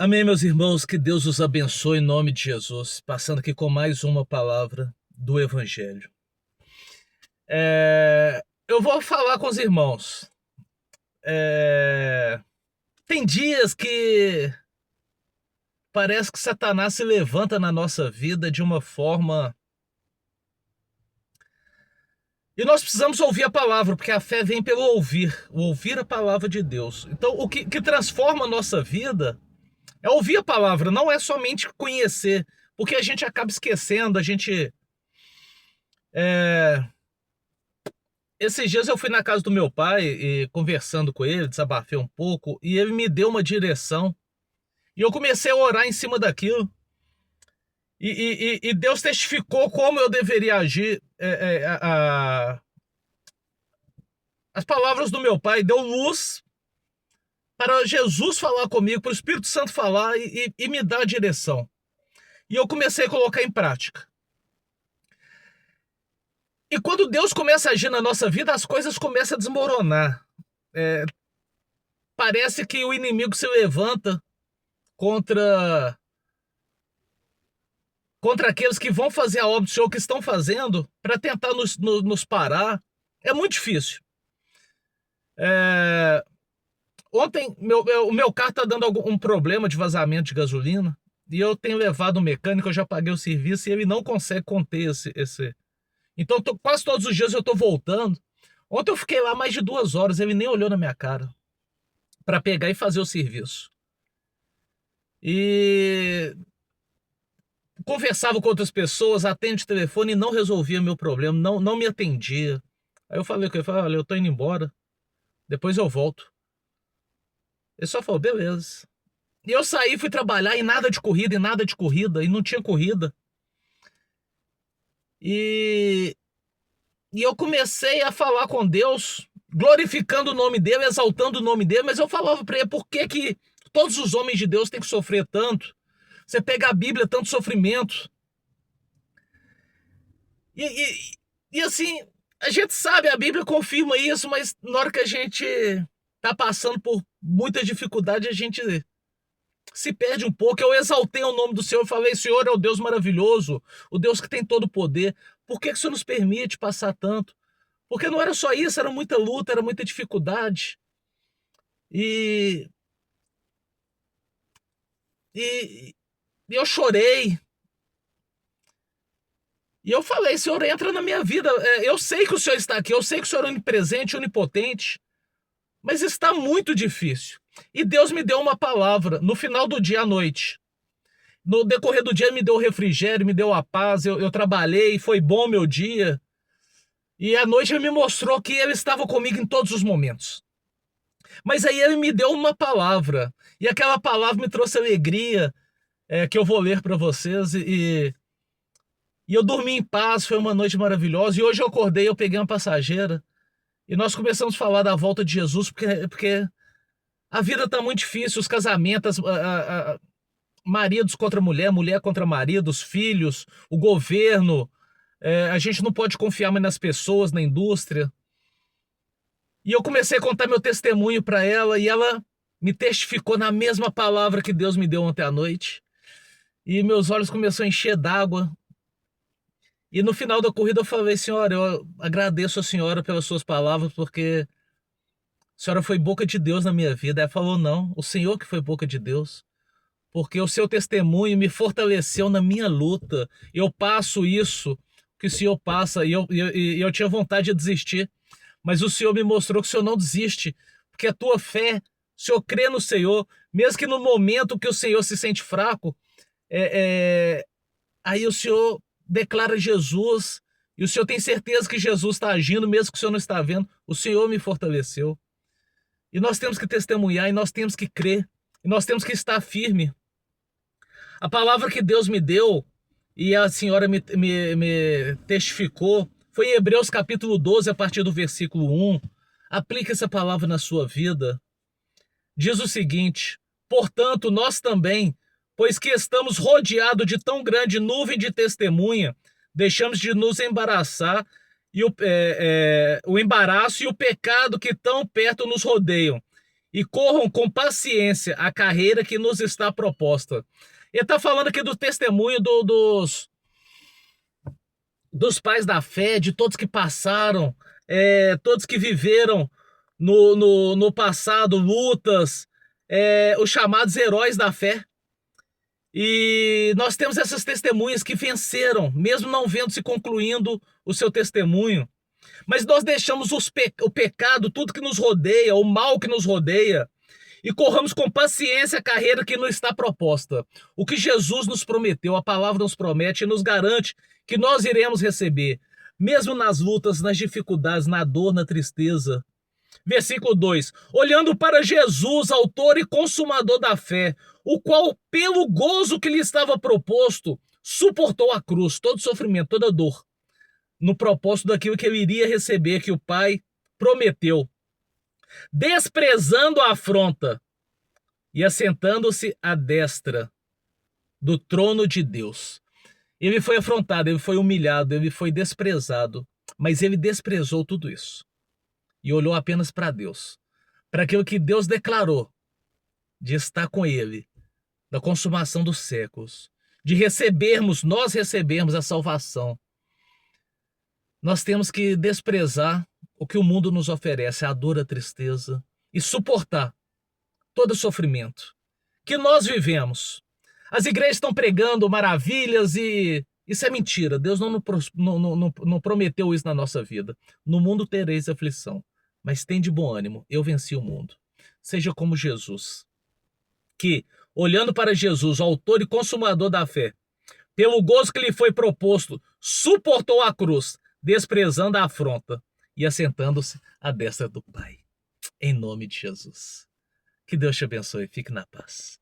Amém, meus irmãos, que Deus os abençoe em nome de Jesus. Passando aqui com mais uma palavra do Evangelho. Eu vou falar com os irmãos. Tem dias que parece que Satanás se levanta na nossa vida de uma forma. E nós precisamos ouvir a palavra, porque a fé vem pelo ouvir a palavra de Deus. Então, o que transforma a nossa vida é ouvir a palavra, não é somente conhecer, porque a gente acaba esquecendo, a gente. Esses dias eu fui na casa do meu pai e conversando com ele, desabafei um pouco, e ele me deu uma direção. E eu comecei a orar em cima daquilo. E Deus testificou como eu deveria agir. As palavras do meu pai deu luz para Jesus falar comigo, para o Espírito Santo falar e me dar a direção. E eu comecei a colocar em prática. E quando Deus começa a agir na nossa vida, as coisas começam a desmoronar. Parece que o inimigo se levanta contra aqueles que vão fazer a obra do Senhor, que estão fazendo, para tentar nos parar. É muito difícil. Ontem, o meu carro está dando um problema de vazamento de gasolina, e eu tenho levado o mecânico, eu já paguei o serviço, e ele não consegue conter esse. Então, quase todos os dias eu estou voltando. Ontem eu fiquei lá mais de 2 horas, ele nem olhou na minha cara para pegar e fazer o serviço. E conversava com outras pessoas, atende o telefone e não resolvia meu problema, não me atendia. Aí eu falei com ele, olha, eu tô indo embora, depois eu volto. Ele só falou, beleza. E eu saí, fui trabalhar e nada de corrida, e não tinha corrida. E eu comecei a falar com Deus, glorificando o nome dele, exaltando o nome dele, mas eu falava para ele, por que todos os homens de Deus têm que sofrer tanto? Você pega a Bíblia, tanto sofrimento. E assim, a gente sabe, a Bíblia confirma isso, mas na hora que a gente tá passando por muita dificuldade, a gente se perde um pouco. Eu exaltei o nome do Senhor, falei, Senhor é o Deus maravilhoso, o Deus que tem todo o poder. Por que o Senhor nos permite passar tanto? Porque não era só isso, era muita luta, era muita dificuldade. E eu chorei. E eu falei, Senhor, entra na minha vida. Eu sei que o Senhor está aqui, eu sei que o Senhor é onipresente, onipotente, mas está muito difícil. E Deus me deu uma palavra no final do dia à noite. No decorrer do dia ele me deu o refrigério, me deu a paz, eu trabalhei, foi bom meu dia. E à noite ele me mostrou que ele estava comigo em todos os momentos. Mas aí ele me deu uma palavra, e aquela palavra me trouxe alegria, que eu vou ler para vocês, e eu dormi em paz, foi uma noite maravilhosa, e hoje eu acordei, eu peguei uma passageira, e nós começamos a falar da volta de Jesus, porque a vida está muito difícil, os casamentos, maridos contra mulher, mulher contra marido, os filhos, o governo, a gente não pode confiar mais nas pessoas, na indústria. E eu comecei a contar meu testemunho para ela, e ela me testificou na mesma palavra que Deus me deu ontem à noite. E meus olhos começaram a encher d'água. E no final da corrida eu falei, senhora, eu agradeço a senhora pelas suas palavras, porque a senhora foi boca de Deus na minha vida. Ela falou, não, o Senhor que foi boca de Deus. Porque o seu testemunho me fortaleceu na minha luta. Eu passo isso que o Senhor passa, e eu tinha vontade de desistir. Mas o Senhor me mostrou que o Senhor não desiste, porque a tua fé, o Senhor crê no Senhor, mesmo que no momento que o Senhor se sente fraco, aí o Senhor declara Jesus, e o Senhor tem certeza que Jesus está agindo, mesmo que o Senhor não está vendo. O Senhor me fortaleceu. E nós temos que testemunhar, e nós temos que crer, e nós temos que estar firme. A palavra que Deus me deu, e a senhora me testificou, foi em Hebreus capítulo 12, a partir do versículo 1. Aplique essa palavra na sua vida. Diz o seguinte, portanto, nós também, pois que estamos rodeados de tão grande nuvem de testemunha, deixamos de nos embaraçar, e o embaraço e o pecado que tão perto nos rodeiam, e corram com paciência a carreira que nos está proposta. Ele está falando aqui do testemunho dos pais da fé, de todos que passaram, todos que viveram no passado lutas, os chamados heróis da fé. E nós temos essas testemunhas que venceram, mesmo não vendo se concluindo o seu testemunho. Mas nós deixamos o pecado, tudo que nos rodeia, o mal que nos rodeia, e corramos com paciência a carreira que nos está proposta. O que Jesus nos prometeu, a palavra nos promete e nos garante que nós iremos receber, mesmo nas lutas, nas dificuldades, na dor, na tristeza. Versículo 2: olhando para Jesus, autor e consumador da fé, o qual, pelo gozo que lhe estava proposto, suportou a cruz, todo sofrimento, toda dor, no propósito daquilo que ele iria receber, que o Pai prometeu, desprezando a afronta e assentando-se à destra do trono de Deus. Ele foi afrontado, ele foi humilhado, ele foi desprezado, mas ele desprezou tudo isso e olhou apenas para Deus, para aquilo que Deus declarou de estar com ele, da consumação dos séculos, de nós recebermos a salvação. Nós temos que desprezar o que o mundo nos oferece, a dor, a tristeza, e suportar todo o sofrimento que nós vivemos. As igrejas estão pregando maravilhas e isso é mentira. Deus não prometeu isso na nossa vida. No mundo tereis aflição, mas tem de bom ânimo, eu venci o mundo. Seja como Jesus, que, olhando para Jesus, o autor e consumador da fé, pelo gozo que lhe foi proposto, suportou a cruz, desprezando a afronta e assentando-se à destra do Pai. Em nome de Jesus. Que Deus te abençoe. Fique na paz.